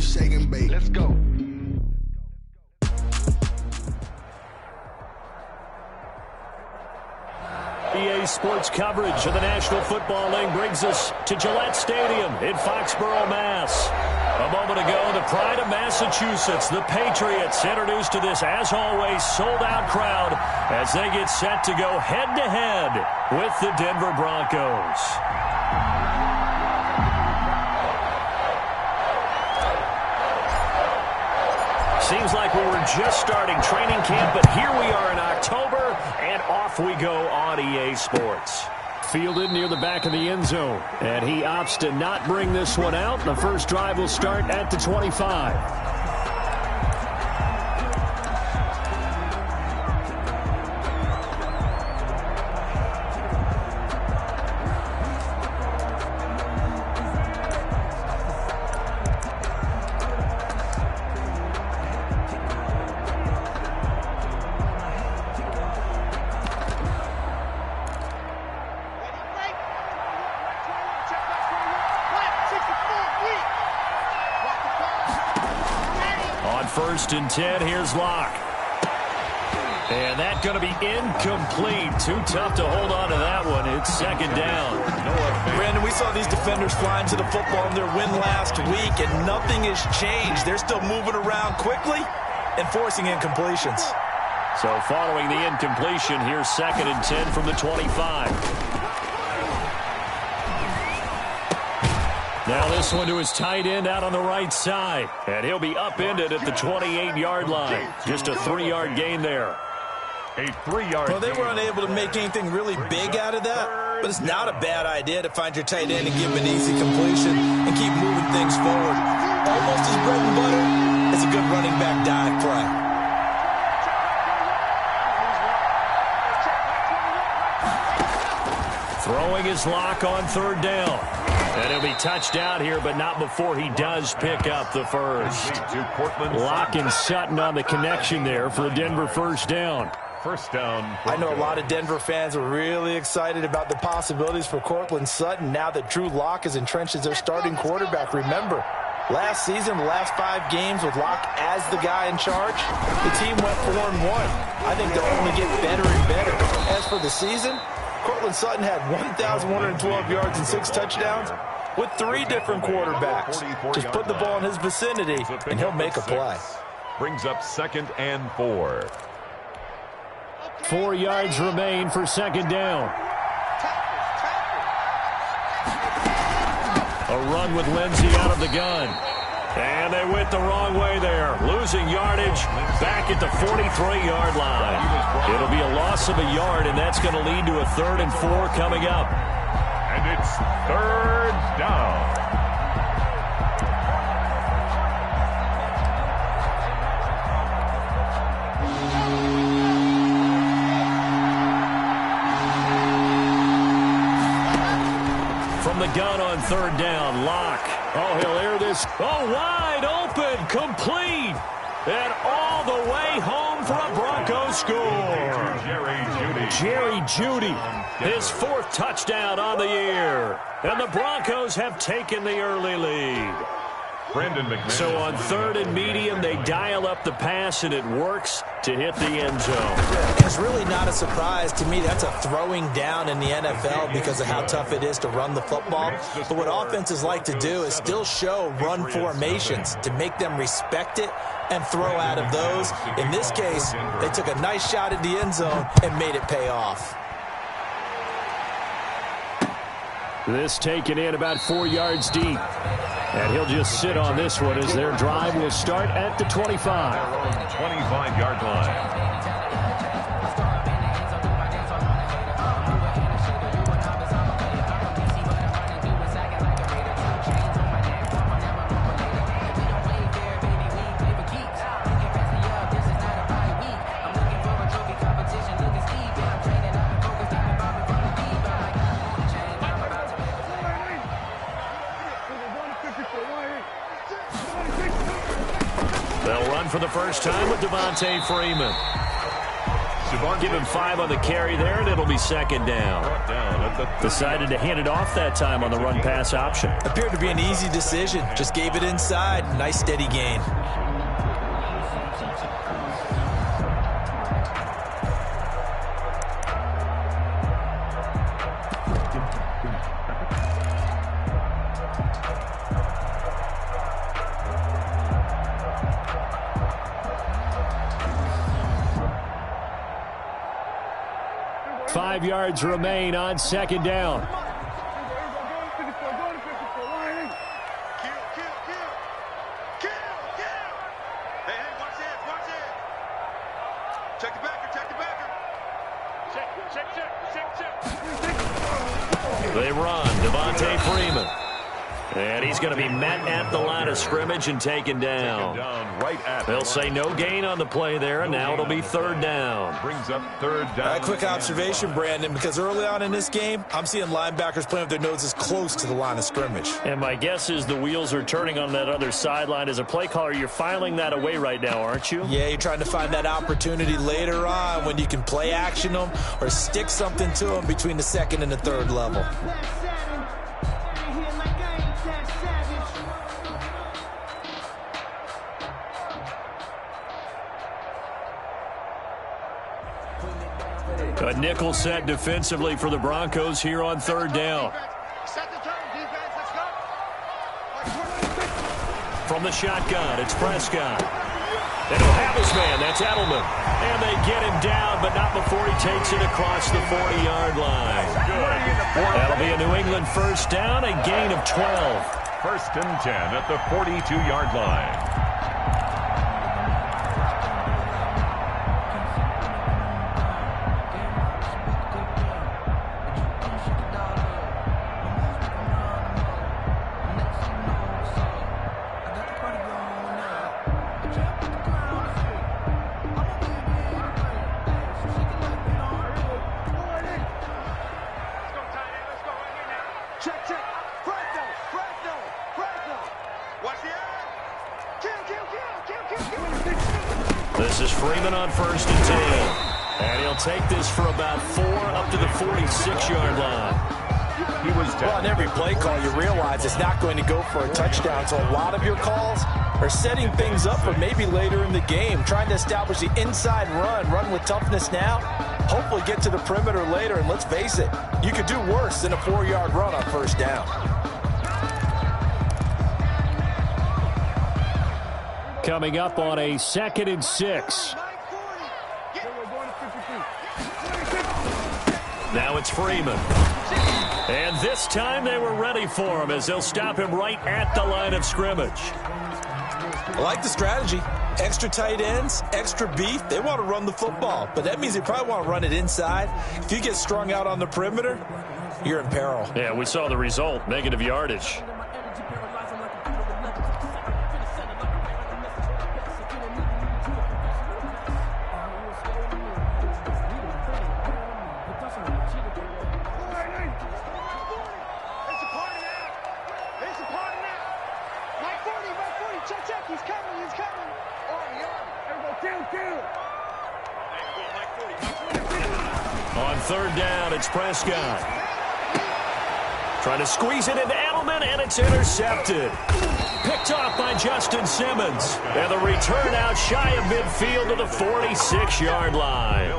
shake and bake. Let's go. EA Sports coverage of the National Football League brings us to Gillette Stadium in Foxborough, Mass. A moment ago, the pride of Massachusetts, the Patriots, introduced to this, as always, sold-out crowd as they get set to go head-to-head with the Denver Broncos. Seems like we were just starting training camp, but here we are in October, and off we go on EA Sports. Fielded near the back of the end zone, and he opts to not bring this one out. The first drive will start at the 25. First and 10, here's Locke. And that's going to be incomplete. Too tough to hold on to that one. It's second down. Brandon, we saw these defenders flying to the football in their win last week, and nothing has changed. They're still moving around quickly and forcing incompletions. So following the incompletion, here's second and 10 from the 25. Now this one to his tight end out on the right side. And he'll be upended at the 28-yard line. Just a 3-yard gain there. A 3-yard Well, they were unable to make anything really big out of that. But it's not a bad idea to find your tight end and give him an easy completion and keep moving things forward. Almost his bread and butter. It's a good running back dive play. Throwing his Lock on third down. And he'll be touched out here, but not before he does pick up the first. Lock and Sutton on the connection there for a Denver first down. First down. I know a lot of Denver fans are really excited about the possibilities for Courtland Sutton now that Drew Lock is entrenched as their starting quarterback. Remember, last season, the last 5 games with Lock as the guy in charge, the team went 4-1. I think they'll only get better and better. As for the season, Courtland Sutton had 1,112 yards and 6 touchdowns with 3 different quarterbacks. Just put the ball in his vicinity, and he'll make a play. Brings up second and 4. 4 yards remain for second down. A run with Lindsey out of the gun. And they went the wrong way there. Losing yardage back at the 43-yard line. It'll be a loss of a yard, and that's going to lead to a 3rd and 4 coming up. And it's third down. From the gun on third down, Locke. Oh, he'll air this. Oh, wide open, complete. And all the way home for a Broncos score. Jerry Jeudy, his 4th touchdown on the year. And the Broncos have taken the early lead. So on 3rd and medium, they dial up the pass, and it works to hit the end zone. It's really not a surprise to me. That's a throwing down in the NFL because of how tough it is to run the football. But what offenses like to do is still show run formations to make them respect it and throw out of those. In this case, they took a nice shot at the end zone and made it pay off. This taken in about 4 yards deep. And he'll just sit on this one as their drive will start at the 25. 25-yard line. They'll run for the first time with Devontae Freeman. Give him 5 on the carry there, and it'll be second down. Decided to hand it off that time on the run-pass option. Appeared to be an easy decision. Just gave it inside. Nice steady gain. Five yards remain on second down. They run. Devontae Freeman. And he's going to be met at the line of scrimmage and taken down. They'll say no gain on the play there, and now it'll be third down. Brings up third down. A quick observation, Brandon, because early on in this game, I'm seeing linebackers playing with their noses close to the line of scrimmage. And my guess is the wheels are turning on that other sideline. As a play caller, you're filing that away right now, aren't you? Yeah, you're trying to find that opportunity later on when you can play action them or stick something to them between the second and the third level. A nickel set defensively for the Broncos here on third down. From the shotgun, it's Prescott. And he'll have his man, that's Edelman. And they get him down, but not before he takes it across the 40-yard line. That'll be a New England first down, a gain of 12. First and 10 at the 42-yard line. This is Freeman on first and 10. And he'll take this for about 4 up to the 46-yard line. He was well, on every play call, you realize it's not going to go for a touchdown. So a lot of your calls are setting things up for maybe later in the game, trying to establish the inside run with toughness now, hopefully get to the perimeter later. And let's face it, you could do worse than a 4-yard run on first down. Coming up on a 2nd and 6. Now it's Freeman. And this time they were ready for him as they'll stop him right at the line of scrimmage. I like the strategy. Extra tight ends, extra beef. They want to run the football, but that means they probably want to run it inside. If you get strung out on the perimeter, you're in peril. Yeah, we saw the result, negative yardage. On third down, it's Prescott. Trying to squeeze it into Edelman, and it's intercepted. Picked off by Justin Simmons. And the return out shy of midfield to the 46-yard line.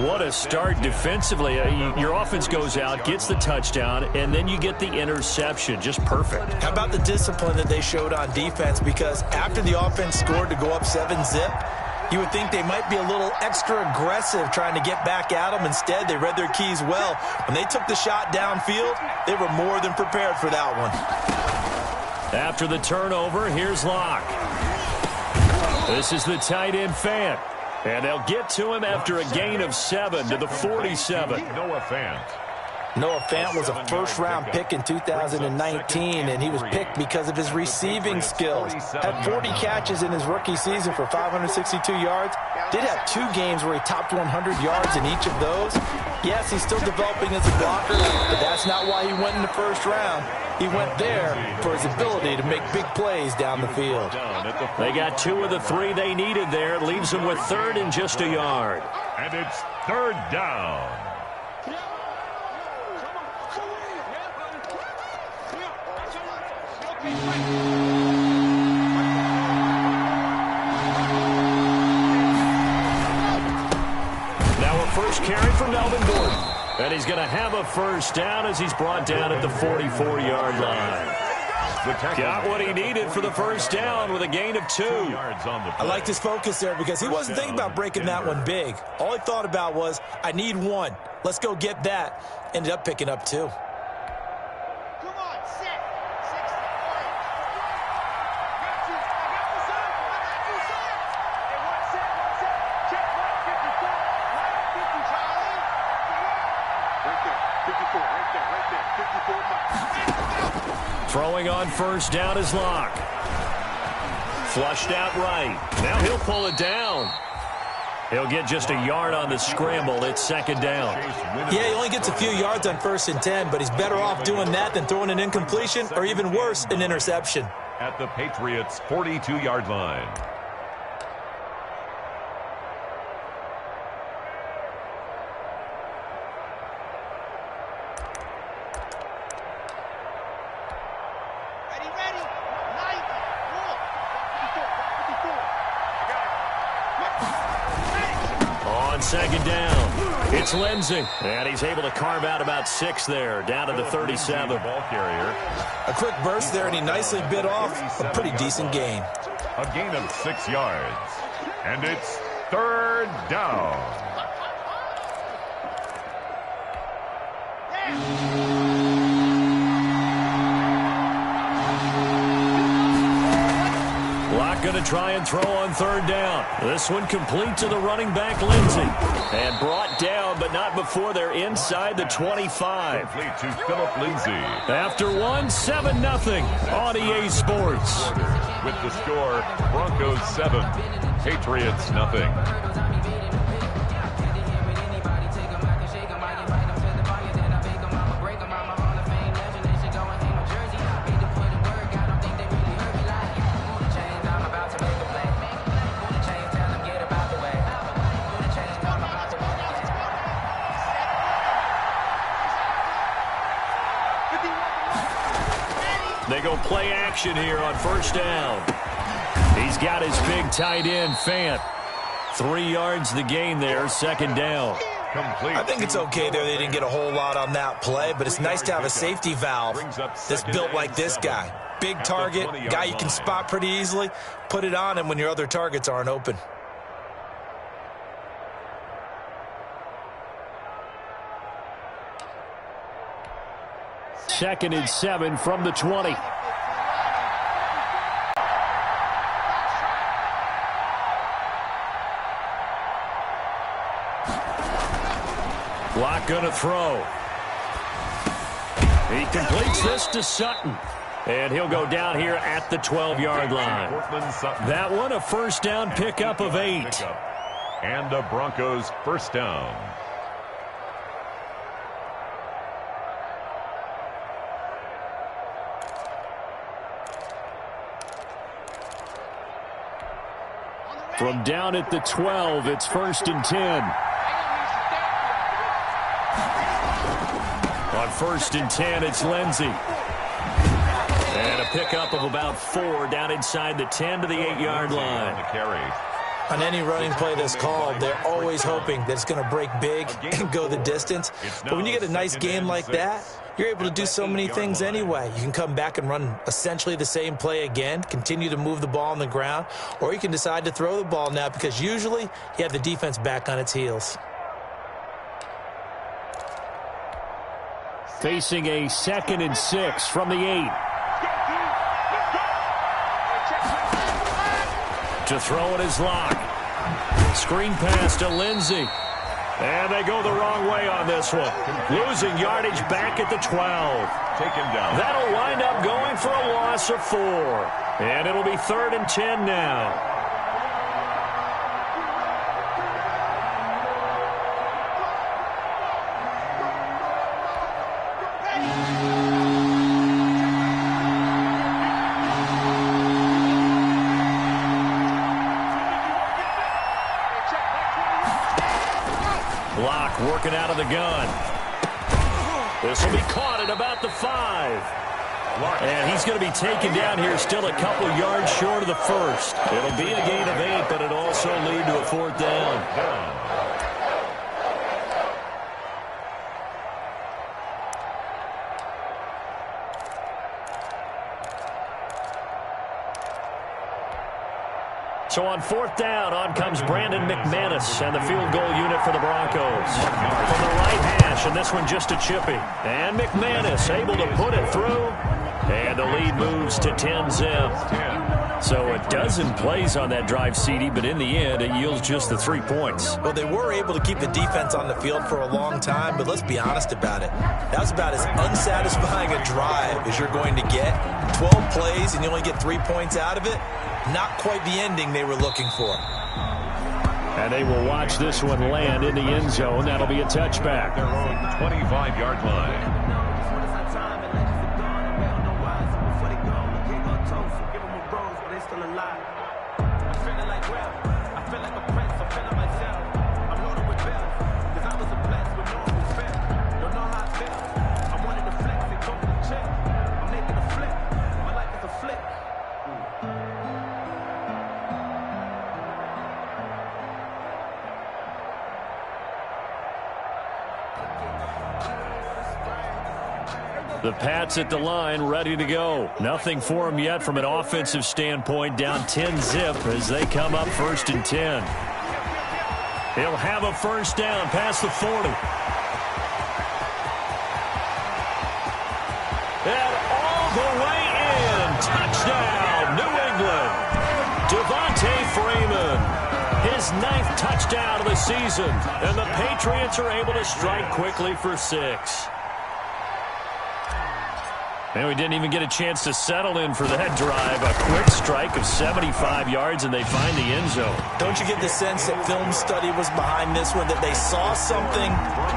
What a start defensively. Your offense goes out, gets the touchdown, and then you get the interception. Just perfect. How about the discipline that they showed on defense? Because after the offense scored to go up 7-zip, you would think they might be a little extra aggressive trying to get back at them. Instead, they read their keys well. When they took the shot downfield, they were more than prepared for that one. After the turnover, here's Locke. This is the tight end Fant. And they'll get to him after a gain of 7 to the 47. Noah Fant. Noah Fant was a first-round pick in 2019, and he was picked because of his receiving skills. Had 40 catches in his rookie season for 562 yards. Did have 2 games where he topped 100 yards in each of those. Yes, he's still developing as a blocker, but that's not why he went in the first round. He went there for his ability to make big plays down the field. They got 2 of the 3 they needed there. It leaves them with 3rd and just a yard. And it's 3rd down. Now a first carry for Melvin Gordon. And he's going to have a first down as he's brought down at the 44-yard line. Got what he needed for the first down with a gain of 2. I liked his focus there because he wasn't thinking about breaking that one big. All he thought about was, I need 1. Let's go get that. Ended up picking up 2. Throwing on first down is Locke. Flushed out right. Now he'll pull it down. He'll get just a yard on the scramble. It's 2nd down. Yeah, he only gets a few yards on 1st and 10, but he's better off doing that than throwing an incompletion or even worse, an interception. At the Patriots' 42-yard line. On 2nd down, it's Lindsey. And he's able to carve out about 6 there, down to the 37. Ball carrier. A quick burst there, and he nicely bit off a pretty decent gain. A gain of 6 yards. And it's 3rd down. Locke going to try and throw on 3rd down. This one complete to the running back, Lindsey. And brought down, but not before they're inside the 25. Complete to Philip Lindsay. After 7-0 on EA Sports. With the score, Broncos 7, Patriots nothing. They go play action here on 1st down. He's got his big tight end, Fant. 3 yards the gain there, 2nd down. Complete. I think it's okay there. They didn't get a whole lot on that play, but it's nice to have a safety valve that's built like this guy. Big target, guy you can spot pretty easily. Put it on him when your other targets aren't open. Second and 7 from the 20. Locke going to throw. He completes this to Sutton. And he'll go down here at the 12-yard line. That one a first down pickup of 8. And the Broncos first down. From down at the 12, it's 1st and 10. On 1st and 10, it's Lindsey. And a pickup of about 4 down inside the 10 to the 8-yard line. On any running play that's called, they're always hoping that it's going to break big and go the distance. But when you get a nice game like that, you're able to do so many things anyway. You can come back and run essentially the same play again, continue to move the ball on the ground, or you can decide to throw the ball now because usually you have the defense back on its heels. Facing a 2nd and 6 from the 8. To throw it is Locke. Screen pass to Lindsey. And they go the wrong way on this one. Losing yardage back at the 12. Take him down. That'll wind up going for a loss of 4. And it'll be 3rd and 10 now. Working out of the gun. This will be caught at about the 5. And he's going to be taken down here still a couple yards short of the first. It'll be a gain of 8, but it'll also lead to a 4th down. So on 4th down, on comes Brandon McManus and the field goal unit for the Broncos. From the right hash, and this one just a chippy. And McManus able to put it through. And the lead moves to 10-zip. So a dozen plays on that drive, CD, but in the end, it yields just the 3 points. Well, they were able to keep the defense on the field for a long time, but let's be honest about it. That was about as unsatisfying a drive as you're going to get. 12 plays, and you only get 3 points out of it. Not quite the ending they were looking for. And they will watch this one land in the end zone. That'll be a touchback. Their own 25-yard line. The Pats at the line, ready to go. Nothing for them yet from an offensive standpoint. Down 10-zip as they come up 1st and 10. He'll have a 1st down past the 40. And all the way in. Touchdown, New England. Devontae Freeman. His 9th touchdown of the season. And the Patriots are able to strike quickly for 6. And we didn't even get a chance to settle in for that drive. A quick strike of 75 yards, and they find the end zone. Don't you get the sense that film study was behind this one, that they saw something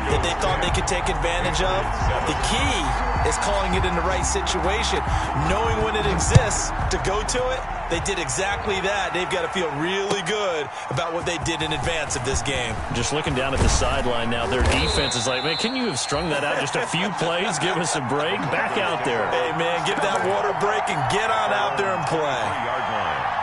that they thought they could take advantage of? The key is calling it in the right situation, knowing when it exists to go to it. They did exactly that. They've got to feel really good about what they did in advance of this game. Just looking down at the sideline now, their defense is like, man, can you have strung that out just a few plays? Give us a break. Back out there. Hey, man, give that water break and get on out there and play. 3-yard line.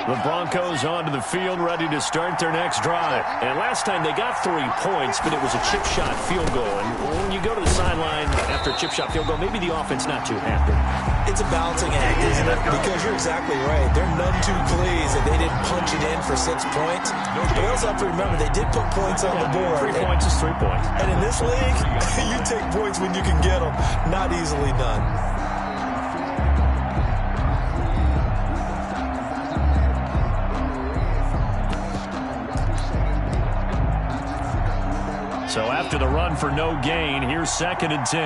The Broncos onto the field, ready to start their next drive. And last time they got 3 points, but it was a chip shot field goal. And when you go to the sideline after a chip shot field goal, maybe the offense not too happy. It's a balancing act, isn't it? Because you're exactly right. They're none too pleased that they didn't punch it in for 6 points. But we also have to remember they did put points on the board. 3 points is 3 points. And in this league, you take points when you can get them. Not easily done. So after the run for no gain, here's 2nd and 10.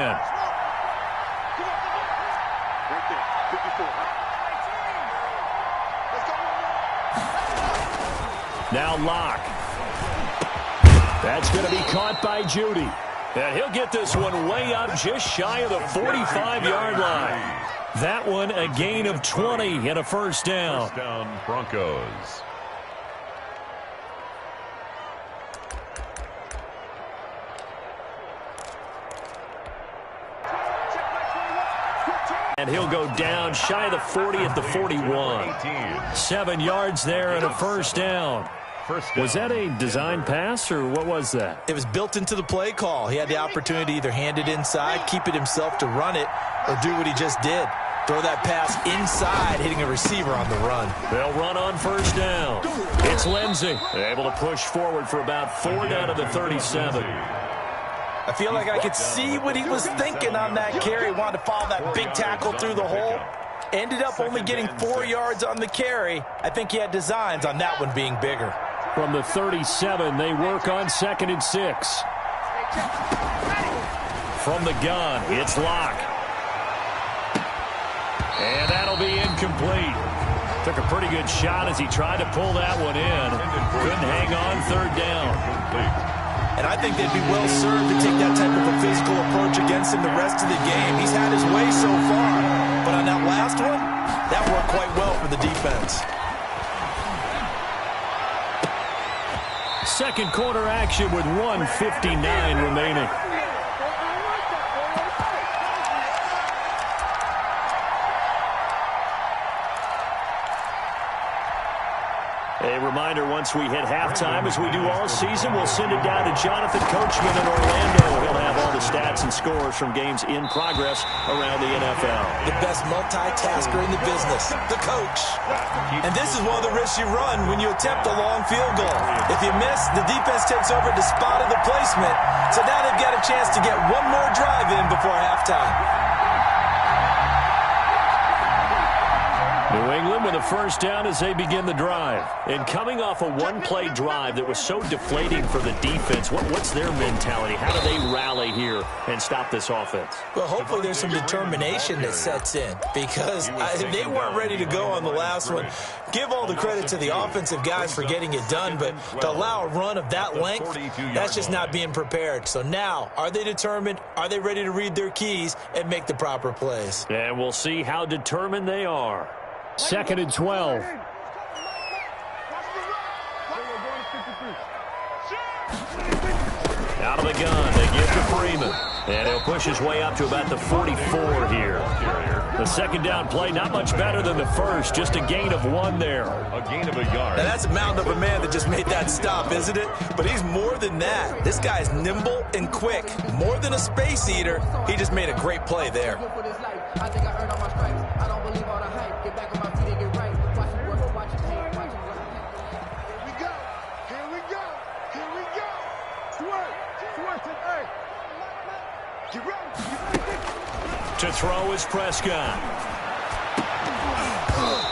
Now Locke. That's going to be caught by Judy. And he'll get this one way up just shy of the 45-yard line. That one a gain of 20 and a 1st down. 1st down, Broncos. And he'll go down shy of the 40 at the 41. 7 yards there and a 1st down. Was that a design pass, or what was that? It was built into the play call. He had the opportunity to either hand it inside, keep it himself to run it, or do what he just did. Throw that pass inside, hitting a receiver on the run. They'll run on 1st down. It's Lindsey. Able to push forward for about 4 down to the 37. I feel like I could see what he was thinking on that carry. Wanted to follow that big tackle through the hole. Ended up only getting 4 yards on the carry. I think he had designs on that one being bigger. From the 37, they work on 2nd and 6. From the gun, it's Locke. And that'll be incomplete. Took a pretty good shot as he tried to pull that one in. Couldn't hang on 3rd down. And I think they'd be well served to take that type of a physical approach against him the rest of the game. He's had his way so far. But on that last one, that worked quite well for the defense. Second quarter action with 1:59 remaining. A reminder, once we hit halftime, as we do all season, we'll send it down to Jonathan Coachman in Orlando. He'll have all the stats and scores from games in progress around the NFL. The best multitasker in the business, the coach. And this is one of the risks you run when you attempt a long field goal. If you miss, the defense takes over at the spot of the placement. So now they've got a chance to get one more drive in before halftime. New England with a first down as they begin the drive. And coming off a one-play drive that was so deflating for the defense, what's their mentality? How do they rally here and stop this offense? Well, hopefully there's some determination that sets in because they weren't ready to go on the last one. Give all the credit to the offensive guys for getting it done, but to allow a run of that length, that's just not being prepared. So now, are they determined? Are they ready to read their keys and make the proper plays? And we'll see how determined they are. 2nd and 12. Out of the gun, they give to Freeman. And he'll push his way up to about the 44 here. The second down play, not much better than the first. Just a gain of 1 there. A gain of a yard. Now that's a mountain of a man that just made that stop, isn't it? But he's more than that. This guy's nimble and quick. More than a space eater. He just made a great play there. I think I earned all my stripes. I don't believe all the hype. Get back on my feet and get right. Watch it work, watch it paint, watch it work. Here we go. Here we go. Here we go. Swerve. Swerve to earth. Get ready. To throw is Prescott.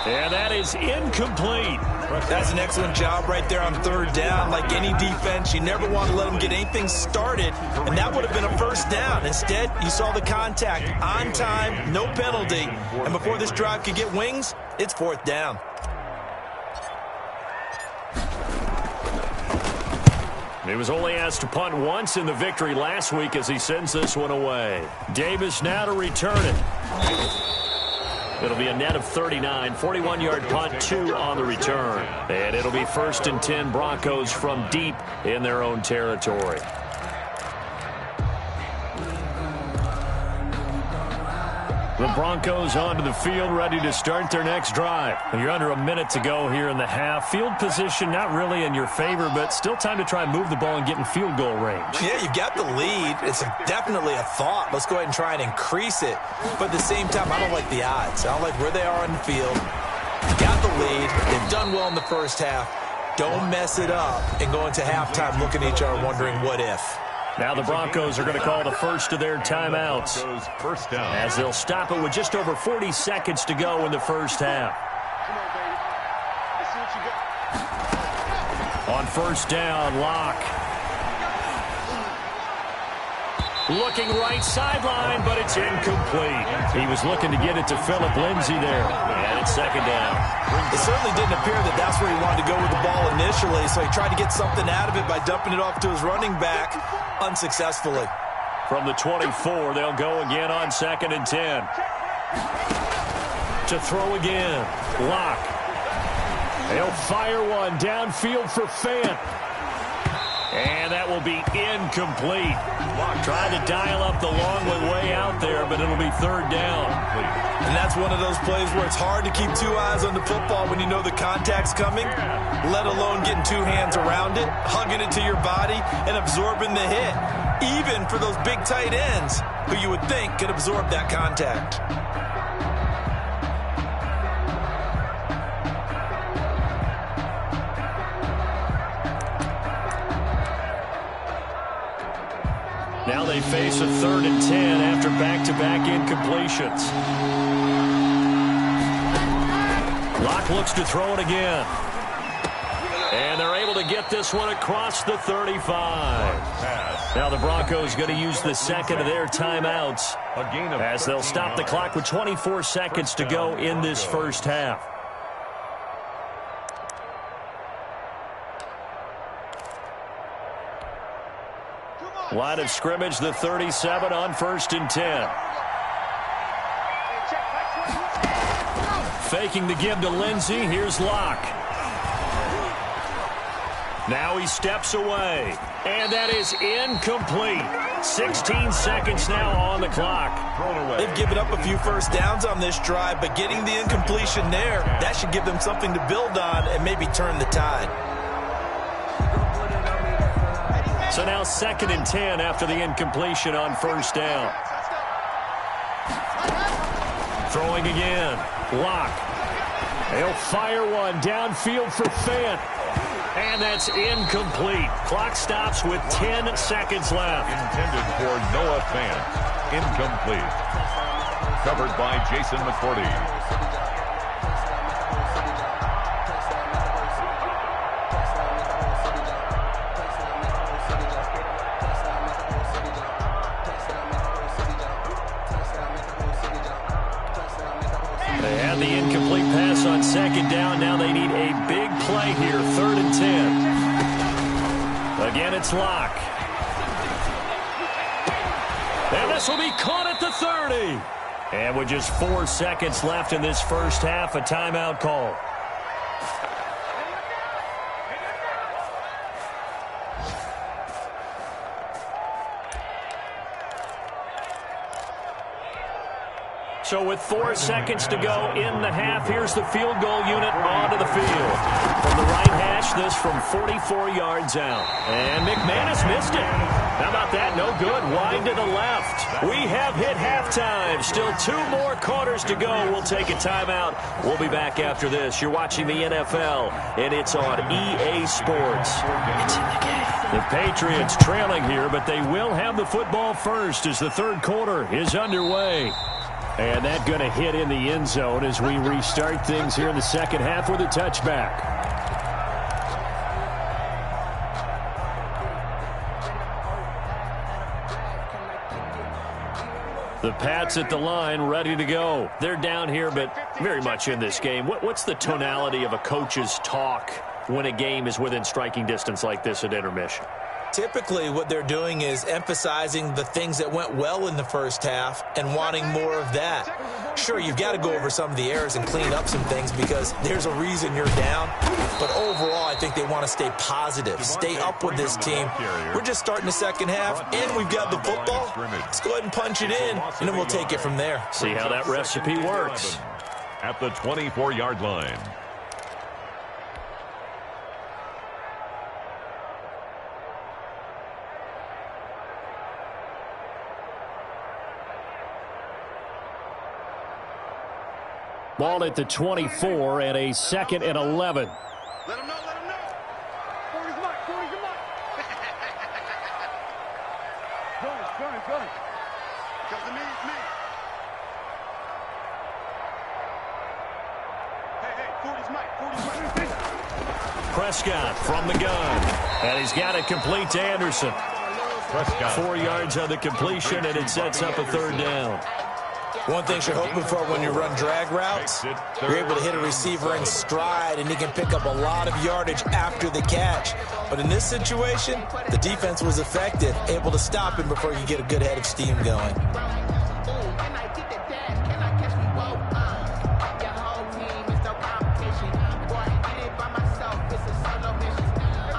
And that is incomplete. That's an excellent job right there on 3rd down. Like any defense, you never want to let them get anything started, and that would have been a first down. Instead, you saw the contact on time, no penalty, and before this drive could get wings, it's 4th down. He was only asked to punt once in the victory last week as he sends this one away. Davis now to return it. It'll be a net of 39, 41-yard punt, 2 on the return. And it'll be 1st and 10 Broncos from deep in their own territory. The Broncos onto the field, ready to start their next drive. You're under a minute to go here in the half. Field position not really in your favor, but still time to try and move the ball and get in field goal range. Yeah, you've got the lead. It's definitely a thought. Let's go ahead and try and increase it. But at the same time, I don't like the odds. I don't like where they are on the field. Got the lead. They've done well in the first half. Don't mess it up and go into halftime looking at each other wondering what if. Now the Broncos are going to call the first of their timeouts First down. as they'll stop it with just over 40 seconds to go in the first half. On 1st down, Locke. Looking right sideline, but it's incomplete. He was looking to get it to Phillip Lindsay there. And it's 2nd down. It certainly didn't appear that that's where he wanted to go with the ball initially, so he tried to get something out of it by dumping it off to his running back unsuccessfully. From the 24, they'll go again on 2nd and 10. To throw again, Locke. They'll fire one downfield for Fant. And that will be incomplete. Tried to dial up the long way out there, but it'll be 3rd down. And that's one of those plays where it's hard to keep 2 eyes on the football when you know the contact's coming, let alone getting 2 hands around it, hugging it to your body, and absorbing the hit, even for those big tight ends who you would think could absorb that contact. Now they face a 3rd and 10 after back-to-back incompletions. Locke looks to throw it again. And they're able to get this one across the 35. Now the Broncos going to use the second of their timeouts as they'll stop the clock with 24 seconds to go in this first half. Line of scrimmage, the 37 on 1st and 10. Faking the give to Lindsey. Here's Locke. Now he steps away. And that is incomplete. 16 seconds now on the clock. They've given up a few first downs on this drive, but getting the incompletion there, that should give them something to build on and maybe turn the tide. So now 2nd and 10 after the incompletion on 1st down. Throwing again. Locke. He'll fire one downfield for Fant. And that's incomplete. Clock stops with 10 seconds left. Intended for Noah Fant. Incomplete. Covered by Jason McCourty. They had the incomplete pass on 2nd down. Now they need a big play here. 3rd and 10. Again, it's Locke. And this will be caught at the 30. And with just 4 seconds left in this first half, a timeout call. So with 4 seconds to go in the half, here's the field goal unit onto the field. From the right hash, this from 44 yards out. And McManus missed it. How about that? No good. Wide to the left. We have hit halftime. Still 2 more quarters to go. We'll take a timeout. We'll be back after this. You're watching the NFL, and it's on EA Sports. It's in the game. The Patriots trailing here, but they will have the football first as the 3rd quarter is underway. And that going to hit in the end zone as we restart things here in the second half with a touchback. The Pats at the line, ready to go. They're down here, but very much in this game. What's the tonality of a coach's talk when a game is within striking distance like this at intermission? Typically, what they're doing is emphasizing the things that went well in the first half and wanting more of that. Sure, you've got to go over some of the errors and clean up some things because there's a reason you're down. But overall, I think they want to stay positive, stay up with this team. We're just starting the second half, and we've got the football. Let's go ahead and punch it in, and then we'll take it from there. See how that recipe works. At the 24-yard line. Ball at the 24 and a 2nd and 11. Let him know, let him know. 40's mine, 40's mine. Go. Because of me, it's me. Hey, 40's mine. Prescott from the gun. And he's got it complete to Anderson. Prescott. 4 yards on the completion, and it sets up a 3rd down. One thing you're hoping for when you run drag routes, you're able to hit a receiver in stride, and he can pick up a lot of yardage after the catch. But in this situation, the defense was effective, able to stop him before you get a good head of steam going.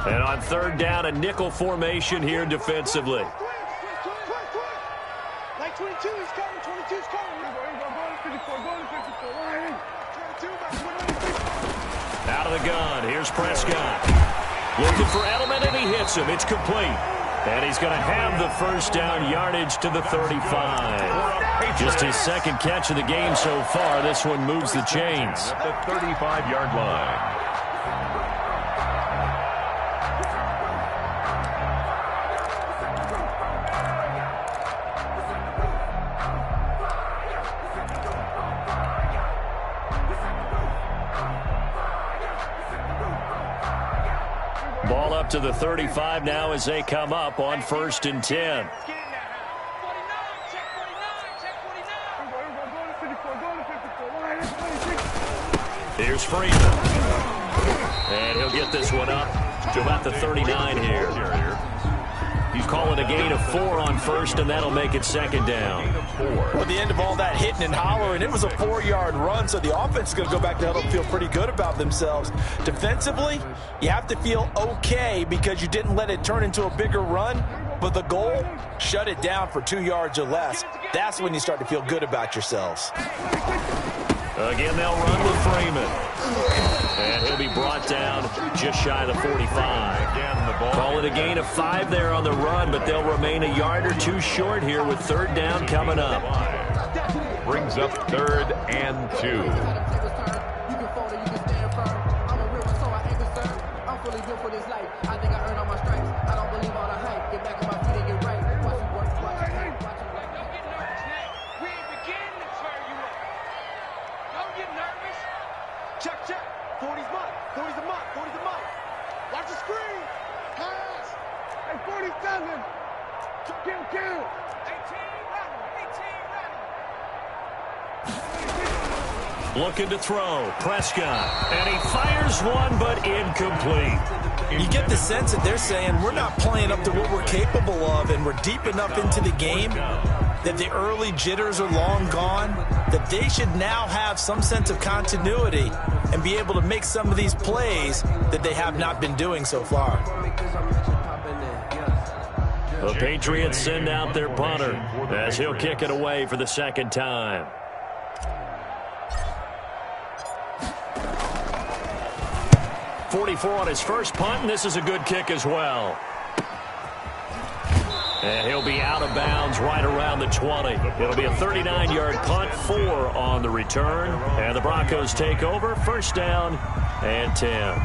And on 3rd down, a nickel formation here defensively. Like 22 is coming, 22 is coming. Out of the gun, here's Prescott. Looking for Edelman, and he hits him. It's complete. And he's going to have the first down yardage to the 35. Just his 2nd catch of the game so far. This one moves the chains. At the 35-yard line. to the 35 now as they come up on 1st and 10. Here's Freeman. And he'll get this one up to about the 39 here. He's calling a gain of 4 on 1st, and that'll make it 2nd down. Well, at the end of all that hitting and hollering, it was a 4-yard run, so the offense is going to go back to huddle and feel pretty good about themselves. Defensively, you have to feel okay because you didn't let it turn into a bigger run, but the goal, shut it down for 2 yards or less. That's when you start to feel good about yourselves. Again, they'll run with Freeman. And he'll be brought down just shy of the 45. Again, the ball. Call it a gain of 5 there on the run, but they'll remain a yard or 2 short here with 3rd down coming up. Brings up 3rd and 2. Check. 40's mine. 40's a mine. 40's a mine. Watch the screen. Pass. Hey, 47. Kill. 18 Looking to throw. Prescott. And he fires one, but incomplete. You get the sense that they're saying we're not playing up to what we're capable of, and we're deep enough into the game that the early jitters are long gone, that they should now have some sense of continuity and be able to make some of these plays that they have not been doing so far. The Patriots send out their punter as he'll kick it away for the 2nd time. .44 on his first punt, and this is a good kick as well. And he'll be out of bounds right around the 20. It'll be a 39-yard punt, 4 on the return. And the Broncos take over, 1st down and 10.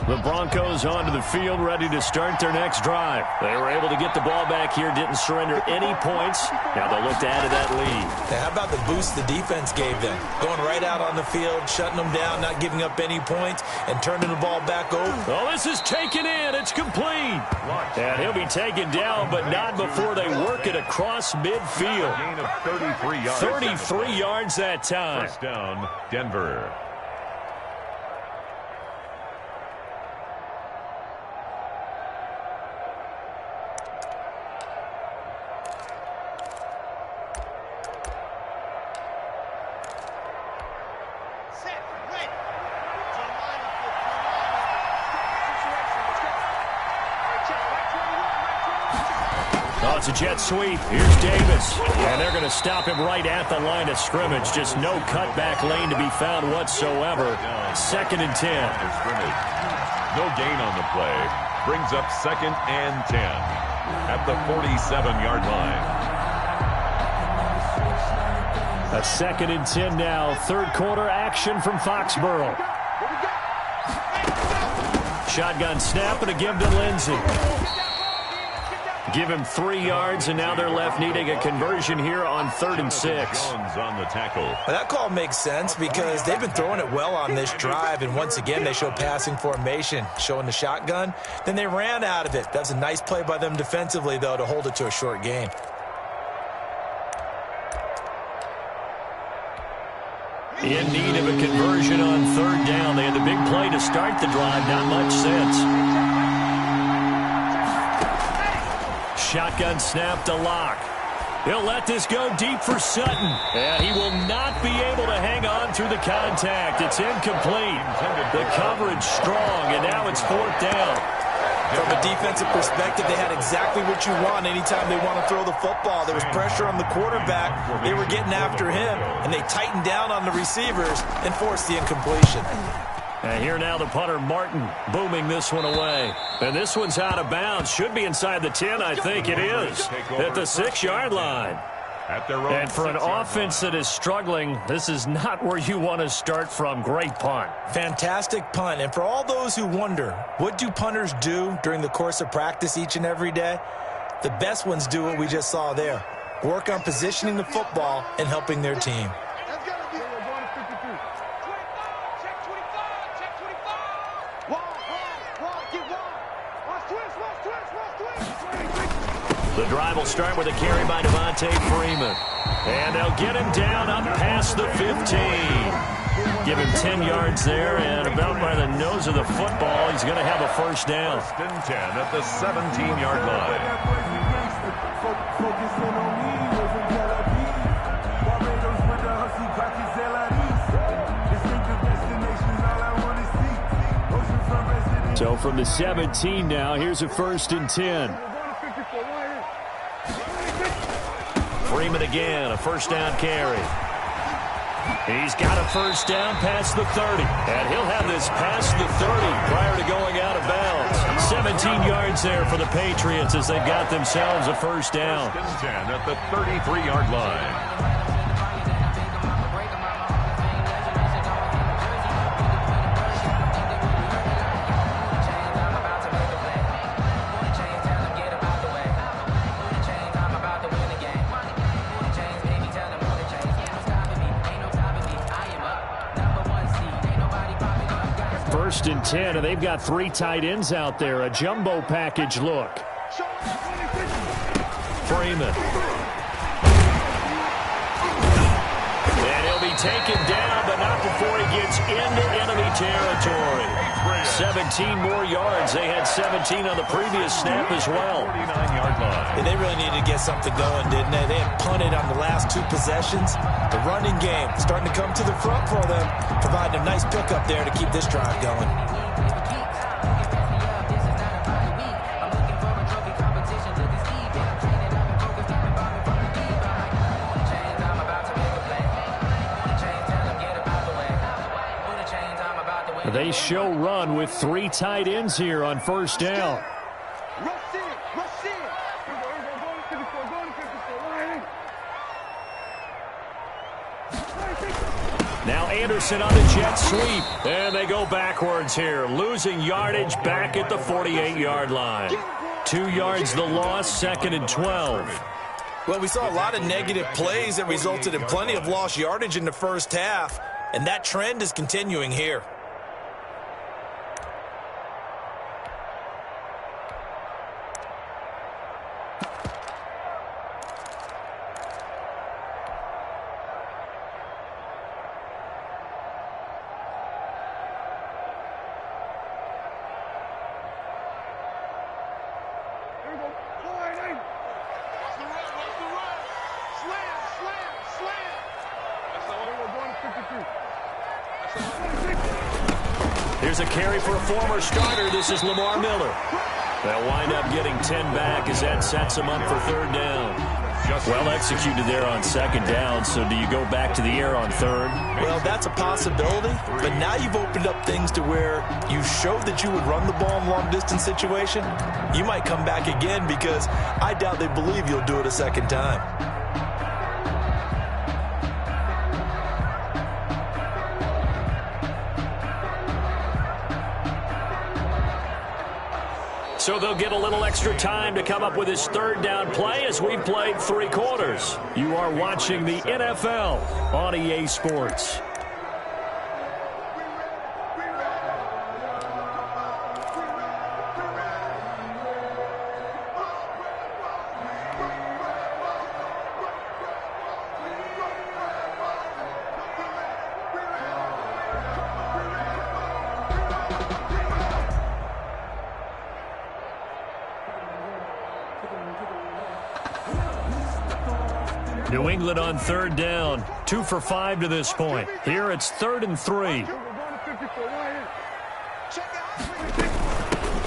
The Broncos onto the field, ready to start their next drive. They were able to get the ball back here, didn't surrender any points. Now they'll look to add to that lead. Now, how about the boost the defense gave them? Going right out on the field, shutting them down, not giving up any points, and turning the ball back over. Oh, this is taken in. It's complete. And he'll be taken down, but not before they work it across midfield. Gain of 33 yards. 33 yards that time. 1st down, Denver. Oh, it's a jet sweep. Here's Davis. And they're going to stop him right at the line of scrimmage. Just no cutback lane to be found whatsoever. 2nd and 10. No gain on the play. Brings up 2nd and 10 at the 47-yard line. A 2nd and 10 now. 3rd quarter action from Foxborough. Shotgun snap and a give to Lindsey. Give him 3 yards, and now they're left needing a conversion here on 3rd and 6. On the tackle. Well, that call makes sense because they've been throwing it well on this drive, and once again they show passing formation, showing the shotgun. Then they ran out of it. That's a nice play by them defensively, though, to hold it to a short gain. In need of a conversion on 3rd down. They had the big play to start the drive, not much since. Shotgun snap to Locke. He'll let this go deep for Sutton. And he will not be able to hang on through the contact. It's incomplete. The coverage strong, and now it's 4th down. From a defensive perspective, they had exactly what you want anytime they want to throw the football. There was pressure on the quarterback. They were getting after him, and they tightened down on the receivers and forced the incompletion. And here now the punter, Martin, booming this one away. And this one's out of bounds. Should be inside the 10, I think it is, at the 6-yard line. And for an offense that is struggling, this is not where you want to start from. Great punt. Fantastic punt. And for all those who wonder, what do punters do during the course of practice each and every day? The best ones do what we just saw there. Work on positioning the football and helping their team. The drive will start with a carry by Devontae Freeman. And they'll get him down up past the 15. Give him 10 yards there, and about by the nose of the football, he's going to have a first down. First and 10 at the 17-yard line. So from the 17 now, here's a first and 10. Freeman again, a first down carry. He's got a first down past the 30. And he'll have this past the 30 prior to going out of bounds. 17 yards there for the Patriots as they've got themselves a first down. First and 10 at the 33-yard line. First and 10, and they've got 3 tight ends out there. A jumbo package look. Freeman. And he'll be taken down, but not before he gets into enemy territory. 17 more yards. They had 17 on the previous snap as well. 49-yard line. And they really needed to get something going, didn't they? They had punted on the last 2 possessions. The running game starting to come to the front for them, providing a nice pickup there to keep this drive going. They show run with 3 tight ends here on first down. Now Anderson on the jet sweep. And they go backwards here, losing yardage back at the 48-yard line. 2 yards the loss, second and 12. Well, we saw a lot of negative plays that resulted in plenty of lost yardage in the first half, and that trend is continuing here. Here's a carry for a former starter. This is Lamar Miller. They'll wind up getting 10 back as that sets them up for third down. Well executed there on second down, so do you go back to the air on third? Well, that's a possibility, but now you've opened up things to where you showed that you would run the ball in long-distance situation. You might come back again because I doubt they believe you'll do it a second time. So they'll get a little extra time to come up with his third down play as we've played 3 quarters. You are watching the NFL on EA Sports. New England on third down. 2 for 5 to this point. Here it's 3rd and 3.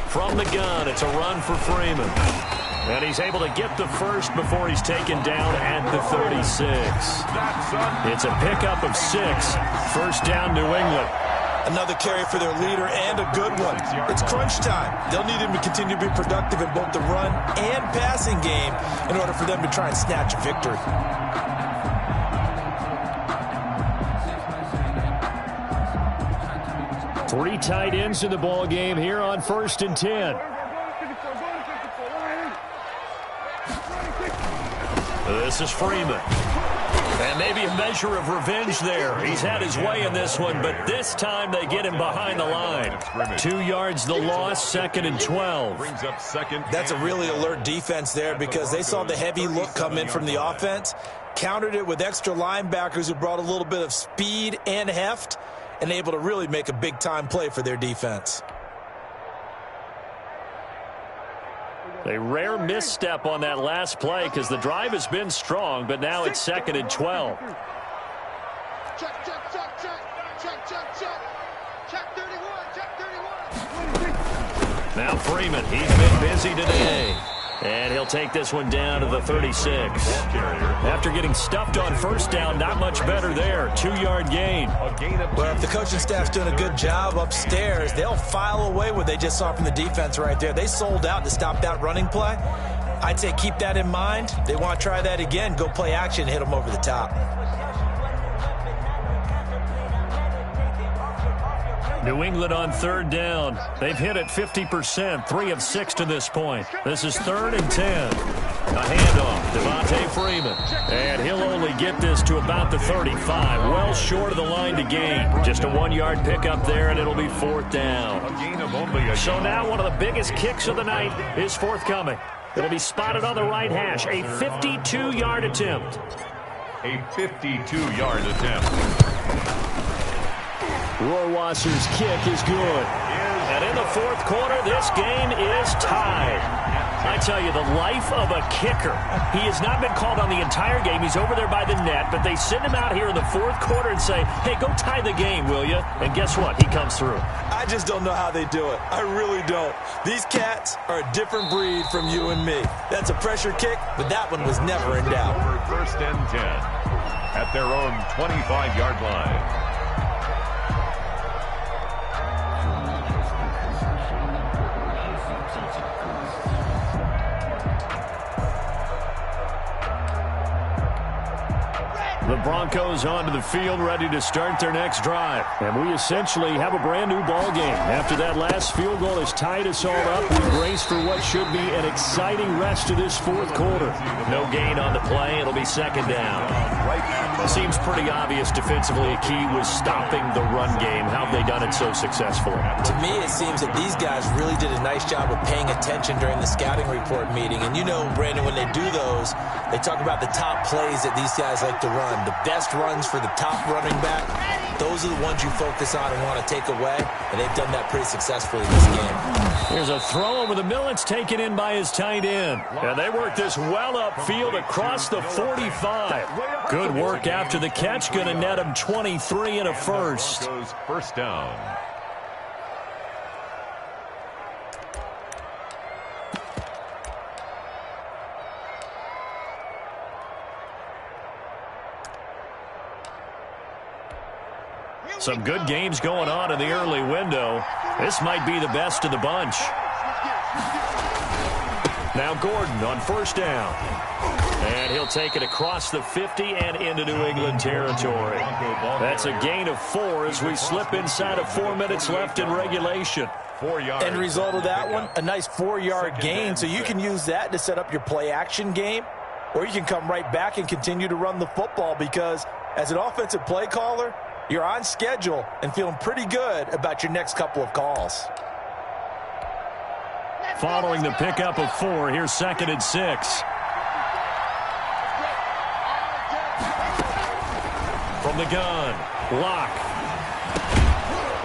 From the gun, it's a run for Freeman. And he's able to get the first before he's taken down at the 36. It's a pickup of 6. First down, New England. Another carry for their leader and a good one. It's crunch time. They'll need him to continue to be productive in both the run and passing game in order for them to try and snatch a victory. Three tight ends in the ball game here on 1st and 10. This is Freeman. And maybe a measure of revenge there. He's had his way in this one, but this time they get him behind the line. 2 yards the loss, 2nd and 12. Brings up second. That's a really alert defense there because they saw the heavy look come in from the offense, countered it with extra linebackers who brought a little bit of speed and heft, and able to really make a big-time play for their defense. A rare misstep on that last play because the drive has been strong, but now it's 2nd and 12. Check, check, check, check. Check, check, check. Check 31, check 31. Now Freeman, he's been busy today. And he'll take this one down to the 36. After getting stuffed on first down, not much better there. 2-yard gain. Well, if the coaching staff's doing a good job upstairs, they'll file away what they just saw from the defense right there. They sold out to stop that running play. I'd say keep that in mind. They want to try that again. Go play action, hit them over the top. New England on 3rd down. They've hit it 50%, 3 of 6 to this point. This is 3rd and 10. A handoff, Devontae Freeman. And he'll only get this to about the 35, well short of the line to gain. Just a 1-yard pickup there, and it'll be 4th down. So now one of the biggest kicks of the night is forthcoming. It'll be spotted on the right hash, a 52-yard attempt. A 52-yard attempt. Rohrwasser's kick is good. And in the 4th quarter, this game is tied. I tell you, the life of a kicker. He has not been called on the entire game. He's over there by the net, but they send him out here in the 4th quarter and say, hey, go tie the game, will you? And guess what? He comes through. I just don't know how they do it. I really don't. These cats are a different breed from you and me. That's a pressure kick, but that one was never in doubt. For 1st and 10 at their own 25-yard line. The Broncos onto the field, ready to start their next drive. And we essentially have a brand-new ball game. After that last field goal has tied us all up, we brace for what should be an exciting rest of this 4th quarter. No gain on the play. It'll be 2nd down. Seems pretty obvious defensively. A key was stopping the run game. How have they done it so successfully? To me, it seems that these guys really did a nice job of paying attention during the scouting report meeting. And you know, Brandon, when they do those, they talk about the top plays that these guys like to run. The best runs for the top running back, those are the ones you focus on and want to take away, and they've done that pretty successfully in this game. Here's a throw over the middle. It's taken in by his tight end. And they work this well upfield across the 45. Good work after the catch. Going to net him 23 and a first. First down. Some good games going on in the early window. This might be the best of the bunch. Now Gordon on 1st down. And he'll take it across the 50 and into New England territory. That's a gain of 4 as we slip inside of 4 minutes left in regulation. 4 yards. End result of that one, a nice 4-yard gain. So you can use that to set up your play-action game, or you can come right back and continue to run the football because as an offensive play caller, you're on schedule and feeling pretty good about your next couple of calls. Following the pickup of 4, here's 2nd and 6. From the gun, Locke.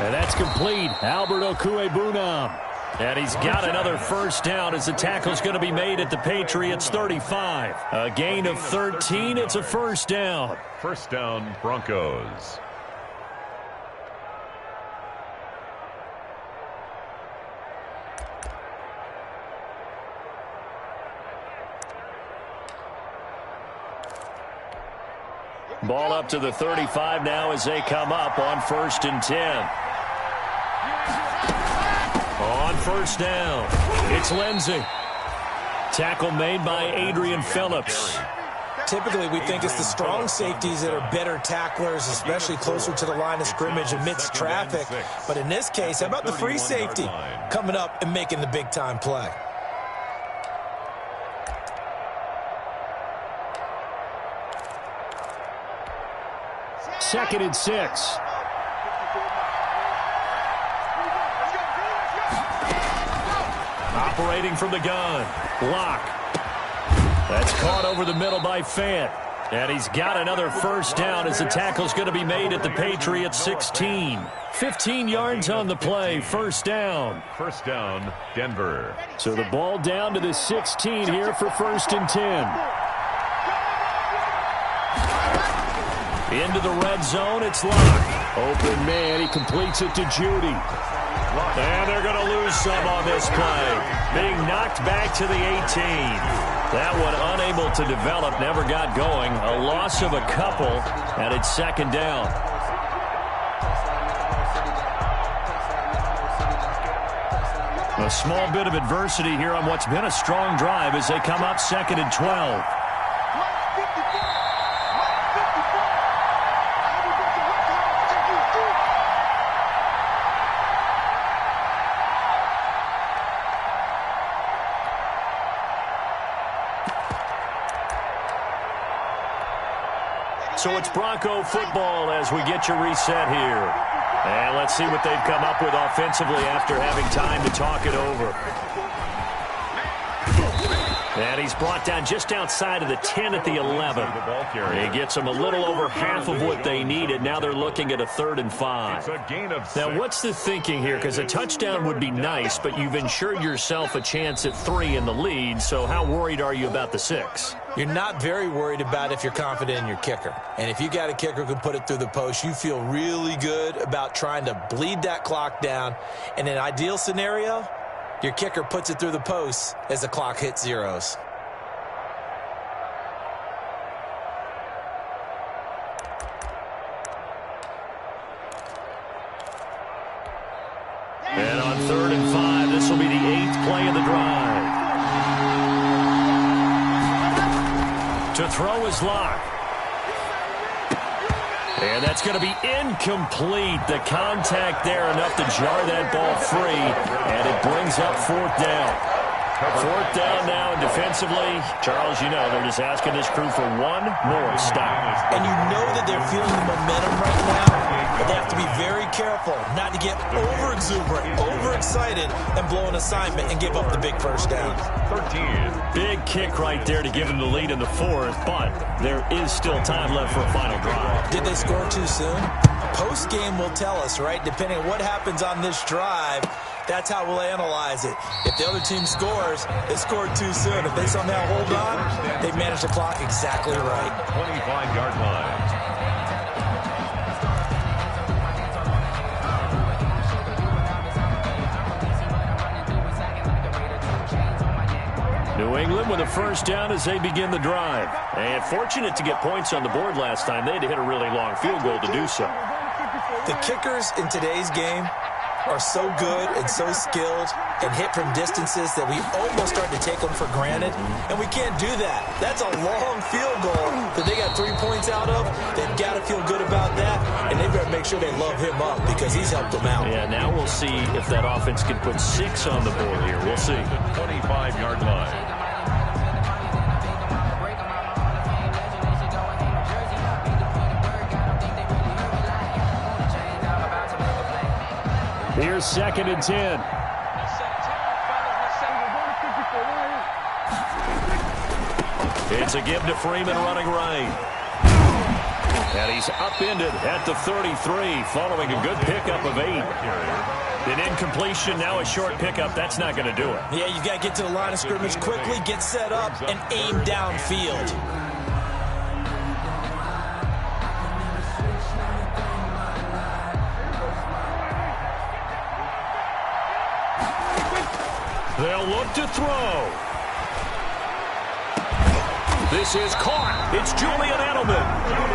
And that's complete. Albert Okwuegbunam. And he's got another first down as the tackle's going to be made at the Patriots' 35. A gain of 13. It's a first down. First down, Broncos. Ball up to the 35 now as they come up on 1st and 10. On 1st down, it's Lindsey. Tackle made by Adrian Phillips. Typically, we think it's the strong safeties that are better tacklers, especially closer to the line of scrimmage amidst traffic. But in this case, how about the free safety coming up and making the big-time play? 2nd and 6. Operating from the gun. Locke. That's caught over the middle by Fant. And he's got another first down as the tackle's going to be made at the Patriots 16. 15 yards on the play. First down. First down, Denver. So the ball down to the 16 here for 1st and 10. Into the red zone, it's Locke. Open man, he completes it to Judy. And they're going to lose some on this play. Being knocked back to the 18. That one unable to develop, never got going. A loss of a couple, and it's 2nd down. A small bit of adversity here on what's been a strong drive as they come up 2nd and 12. So it's Bronco football as we get you reset here. And let's see what they've come up with offensively after having time to talk it over. And he's brought down just outside of the 10 at the 11. He gets them a little over half of what they needed. Now they're looking at a 3rd and 5. Now, what's the thinking here? Because a touchdown would be nice, but you've ensured yourself a chance at 3 in the lead. So how worried are you about the 6? You're not very worried about if you're confident in your kicker. And if you got a kicker who can put it through the post, you feel really good about trying to bleed that clock down. In an ideal scenario, your kicker puts it through the post as the clock hits zeros. And on 3rd and 5, this will be the 8th play of the drive. To throw is Locke. And that's going to be incomplete. The contact there enough to jar that ball free. And it brings up 4th down. 4th down now, and defensively, Charles, you know, they're just asking this crew for one more stop. And you know that they're feeling the momentum right now, but they have to be very careful not to get over-exuberant, overexcited, and blow an assignment and give up the big first down. 13. Big kick right there to give them the lead in the 4th, but there is still time left for a final drive. Did they score too soon? Post-game will tell us, right? Depending on what happens on this drive, that's how we'll analyze it. If the other team scores, they scored too soon. If they somehow hold on, they've managed the clock exactly right. 25-yard line. New England with a first down as they begin the drive. And fortunate to get points on the board last time. They had to hit a really long field goal to do so. The kickers in today's game are so good and so skilled and hit from distances that we almost start to take them for granted, and we can't do that. That's a long field goal that they got 3 points out of. They've got to feel good about that, and they better make sure they love him up because he's helped them out. Yeah, now we'll see if that offense can put 6 on the board here. We'll see. 25-yard line. Here's 2nd and 10. It's a give to Freeman running right. And he's upended at the 33 following a good pickup of 8. An incompletion, now a short pickup. That's not going to do it. Yeah, you've got to get to the line of scrimmage quickly, get set up, and aim downfield. They'll look to throw. This is caught. It's Julian Edelman.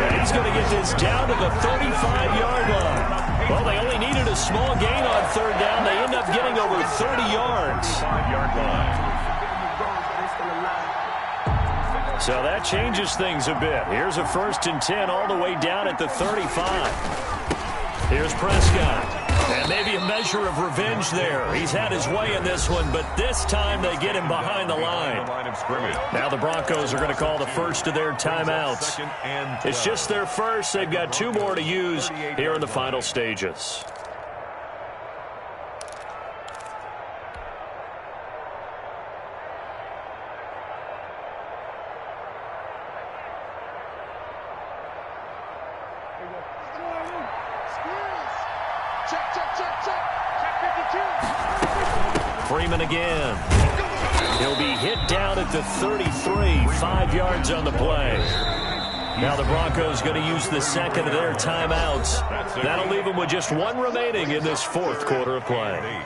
And he's going to get this down to the 35-yard line. Well, they only needed a small gain on 3rd down. They end up getting over 30 yards. 5-yard line. So that changes things a bit. Here's a 1st and 10 all the way down at the 35. Here's Prescott. And Maybe a measure of revenge there. He's had his way in this one, but this time they get him behind the line. Now the Broncos are going to call the first of their timeouts. It's just their first. They've got 2 more to use here in the final stages. Freeman again. He'll be hit down at the 33, 5 yards on the play. Now the Broncos going to use the second of their timeouts. That'll leave them with just 1 remaining in this 4th quarter of play.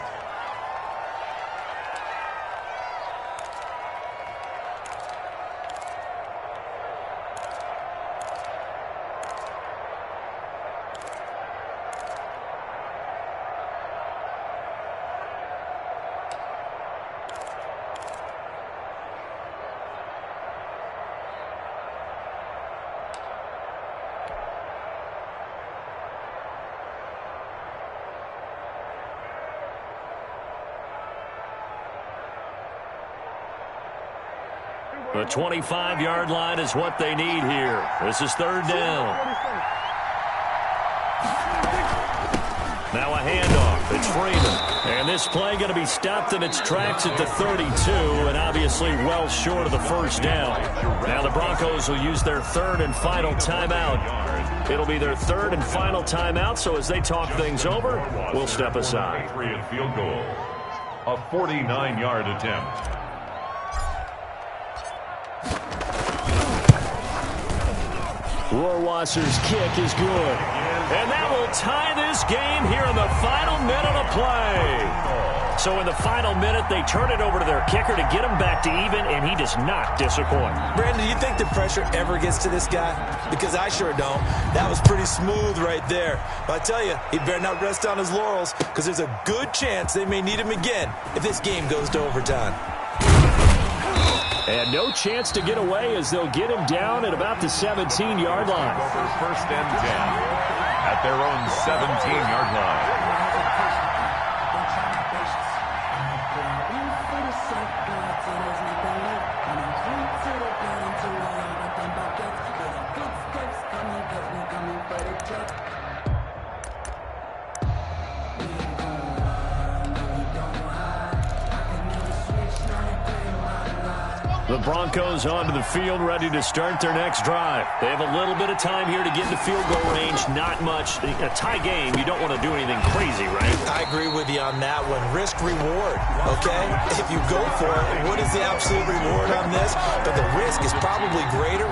The 25-yard line is what they need here. This is 3rd down. Now a handoff. It's Freeman. And this play going to be stopped in its tracks at the 32, and obviously well short of the 1st down. Now the Broncos will use their 3rd and final timeout. It'll be their 3rd and final timeout, so as they talk things over, we'll step aside. Field goal. A 49-yard attempt. Rohrwasser's kick is good. And that will tie this game here in the final minute of play. So in the final minute, they turn it over to their kicker to get him back to even, and he does not disappoint. Brandon, do you think the pressure ever gets to this guy? Because I sure don't. That was pretty smooth right there. But I tell you, he better not rest on his laurels, because there's a good chance they may need him again if this game goes to overtime. And no chance to get away as they'll get him down at about the 17-yard line. 1st and 10 at their own 17-yard line. The Broncos onto the field, ready to start their next drive. They have a little bit of time here to get into field goal range. Not much. A tie game, you don't want to do anything crazy, right? I agree with you on that one. Risk reward, okay? If you go for it, what is the absolute reward on this? But the risk is probably greater.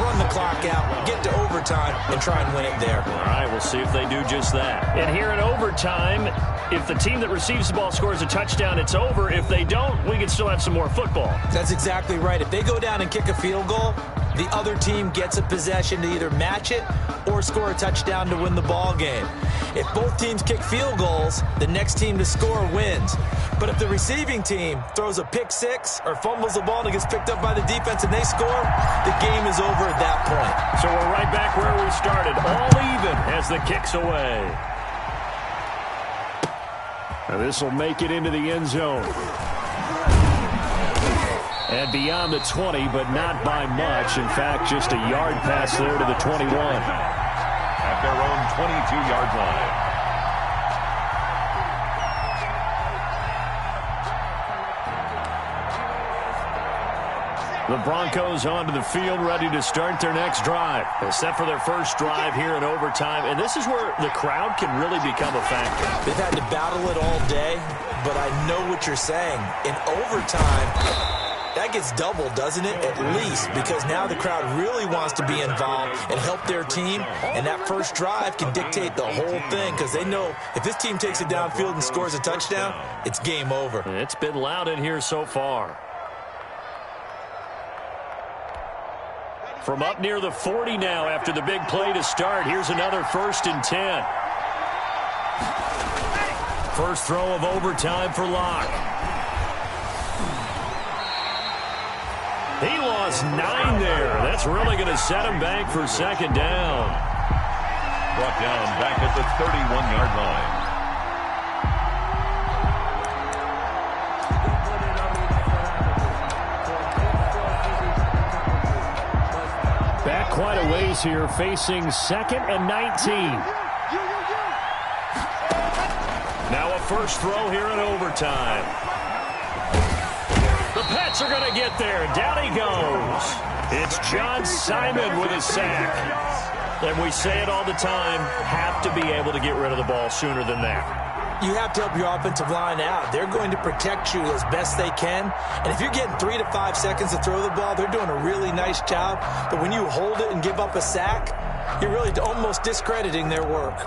Run the clock out, get to overtime, and try and win it there. All right, we'll see if they do just that. And here in overtime, if the team that receives the ball scores a touchdown, it's over. If they don't, we can still have some more football. That's exactly right. If they go down and kick a field goal, the other team gets a possession to either match it or score a touchdown to win the ball game. If both teams kick field goals, the next team to score wins. But if the receiving team throws a pick six or fumbles the ball and it gets picked up by the defense and they score, the game is over at that point. So we're right back where we started, all even as the kick's away. Now this will make it into the end zone. And beyond the 20, but not by much. In fact, just a yard pass there to the 21. At their own 22-yard line. The Broncos onto the field, ready to start their next drive. They're set for their first drive here in overtime, and this is where the crowd can really become a factor. They've had to battle it all day, but I know what you're saying. In overtime, that gets doubled, doesn't it? At least, because now the crowd really wants to be involved and help their team, and that first drive can dictate the whole thing because they know if this team takes it downfield and scores a touchdown, it's game over. It's been loud in here so far. From up near the 40 now after the big play to start. Here's another 1st and 10. First throw of overtime for Locke. He lost 9 there. That's really going to set him back for second down. Brought down back at the 31-yard line. plays here, facing 2nd and 19. Now a first throw here in overtime. The Pats are going to get there. Down he goes. It's John Simon with a sack. And we say it all the time, have to be able to get rid of the ball sooner than that. You have to help your offensive line out. They're going to protect you as best they can. And if you're getting 3 to 5 seconds to throw the ball, they're doing a really nice job. But when you hold it and give up a sack, you're really almost discrediting their work.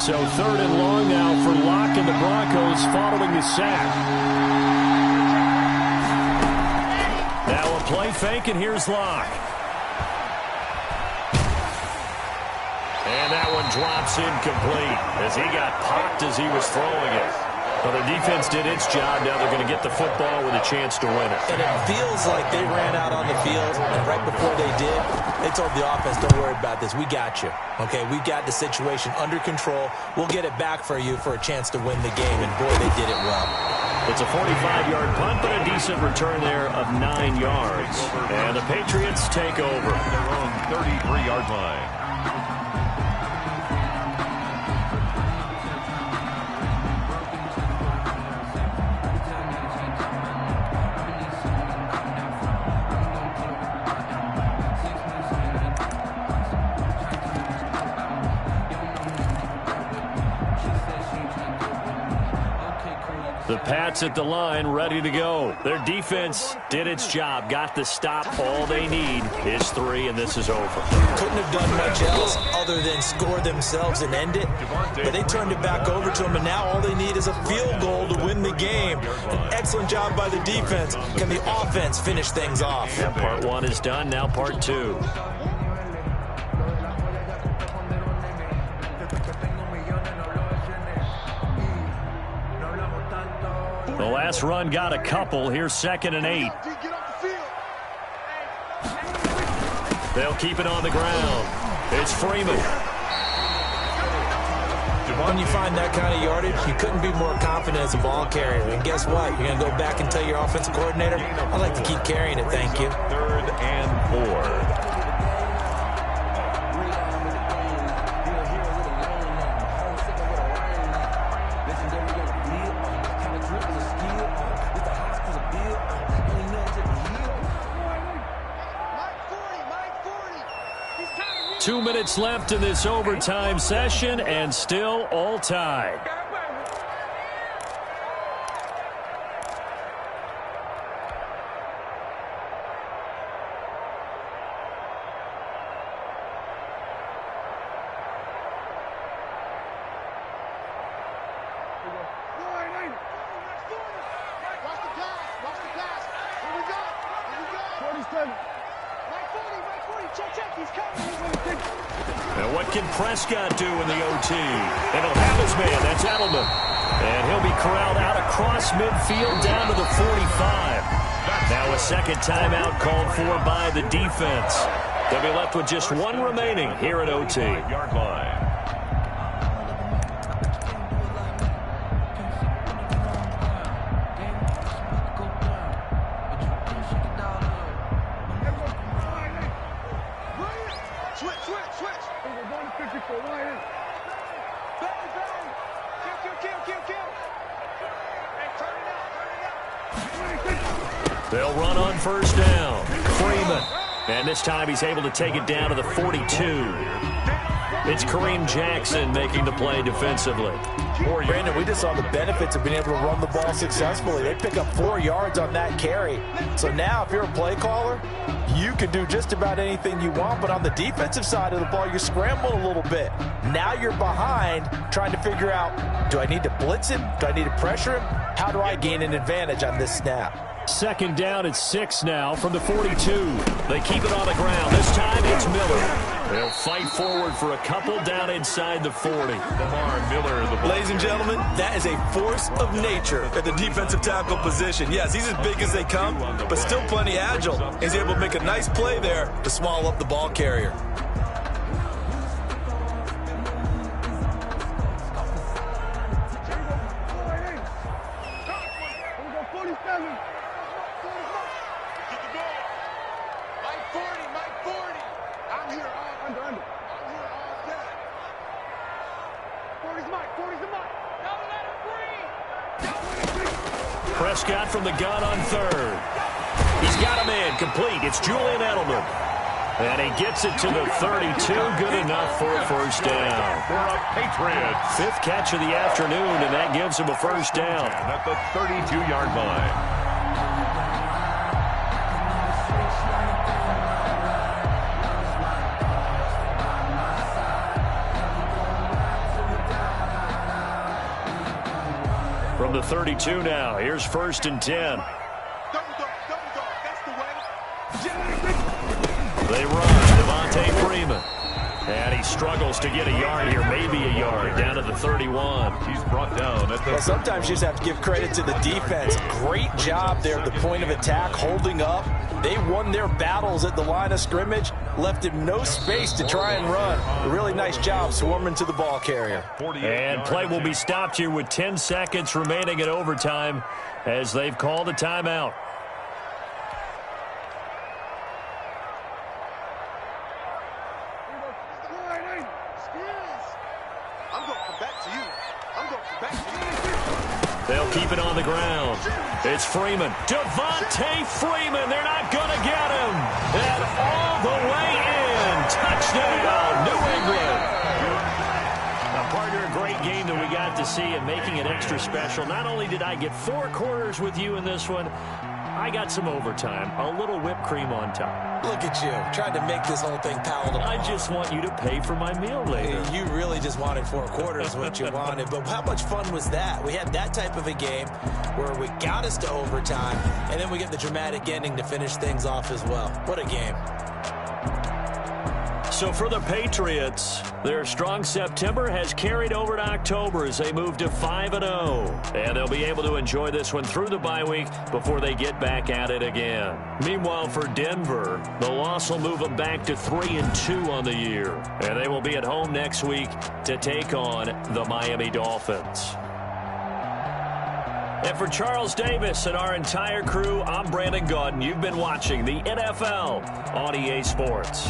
So 3rd and long now for Locke and the Broncos following the sack. Now a play fake, and here's Locke. And that one drops incomplete as he got popped as he was throwing it. Well, the defense did its job. Now they're going to get the football with a chance to win it. And it feels like they ran out on the field, and right before they did, they told the offense, don't worry about this. We got you. Okay, we got the situation under control. We'll get it back for you for a chance to win the game, and boy, they did it well. It's a 45-yard punt, but a decent return there of 9 yards. And the Patriots take over. Their own 33-yard line. The Pats at the line, ready to go. Their defense did its job, got the stop. All they need is 3, and this is over. Couldn't have done much else other than score themselves and end it. But they turned it back over to them, and now all they need is a field goal to win the game. An excellent job by the defense. Can the offense finish things off? Yeah, part 1 is done, now part 2. The last run got a couple. Here's 2nd and 8. They'll keep it on the ground. It's Freeman. When you find that kind of yardage, you couldn't be more confident as a ball carrier. And guess what? You're going to go back and tell your offensive coordinator, I'd like to keep carrying it, thank you. 3rd and 4. Two minutes left in this overtime session, and still all tied. Now what can Prescott do in the OT? And he'll have his man. That's Edelman. And he'll be corralled out across midfield down to the 45. Now a second timeout called for by the defense. They'll be left with just 1 remaining here at OT. Yard line. They'll run on first down. Freeman. And this time he's able to take it down to the 42. It's Kareem Jackson making the play defensively. Brandon, we just saw the benefits of being able to run the ball successfully. They pick up 4 yards on that carry. So now if you're a play caller, you can do just about anything you want. But on the defensive side of the ball, you're scrambling a little bit. Now you're behind trying to figure out, do I need to blitz him? Do I need to pressure him? How do I gain an advantage on this snap? Second down at 6 now from the 42. They keep it on the ground. This time it's Miller. They'll fight forward for a couple down inside the 40. Lamar Miller, the ball. Ladies and gentlemen, that is a force of nature at the defensive tackle position. Yes, he's as big as they come, but still plenty agile. He's able to make a nice play there to swallow up the ball carrier. Prescott from the gun on third. He's got a man complete. It's Julian Edelman. And he gets it to the 32. Good enough for a first down. For a Patriots. Fifth catch of the afternoon, and that gives him a first down. At the 32-yard line. From the 32 now, here's 1st and 10. They run, Devontae Freeman. And he struggles to get a yard here, maybe a yard, down to the 31. He's brought down at the... Well, sometimes you just have to give credit to the defense. Great job there at the point of attack, holding up. They won their battles at the line of scrimmage, left him no space to try and run. A really nice job swarming to the ball carrier. And play will be stopped here with 10 seconds remaining in overtime as they've called a timeout. They'll keep it on the ground. It's Freeman. Devontae Freeman. They're not going to get him. And all the way in. Touchdown, New England. Now, partner, a great game that we got to see and making it extra special. Not only did I get 4 quarters with you in this one, I got some overtime, a little whipped cream on top. Look at you, trying to make this whole thing palatable. I just want you to pay for my meal later. You really just wanted 4 quarters, what you wanted. But how much fun was that? We had that type of a game where we got us to overtime, and then we get the dramatic ending to finish things off as well. What a game. So for the Patriots, their strong September has carried over to October as they move to 5-0. And they'll be able to enjoy this one through the bye week before they get back at it again. Meanwhile, for Denver, the loss will move them back to 3-2 on the year. And they will be at home next week to take on the Miami Dolphins. And for Charles Davis and our entire crew, I'm Brandon Gaudin. You've been watching the NFL on EA Sports.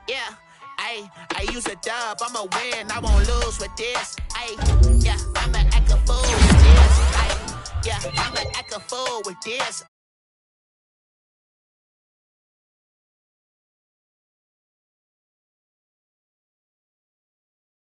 Yeah, I use a dub, I'ma win, I won't lose with this. Yeah, I'ma act a fool with this. Yeah, I'ma act a fool with this.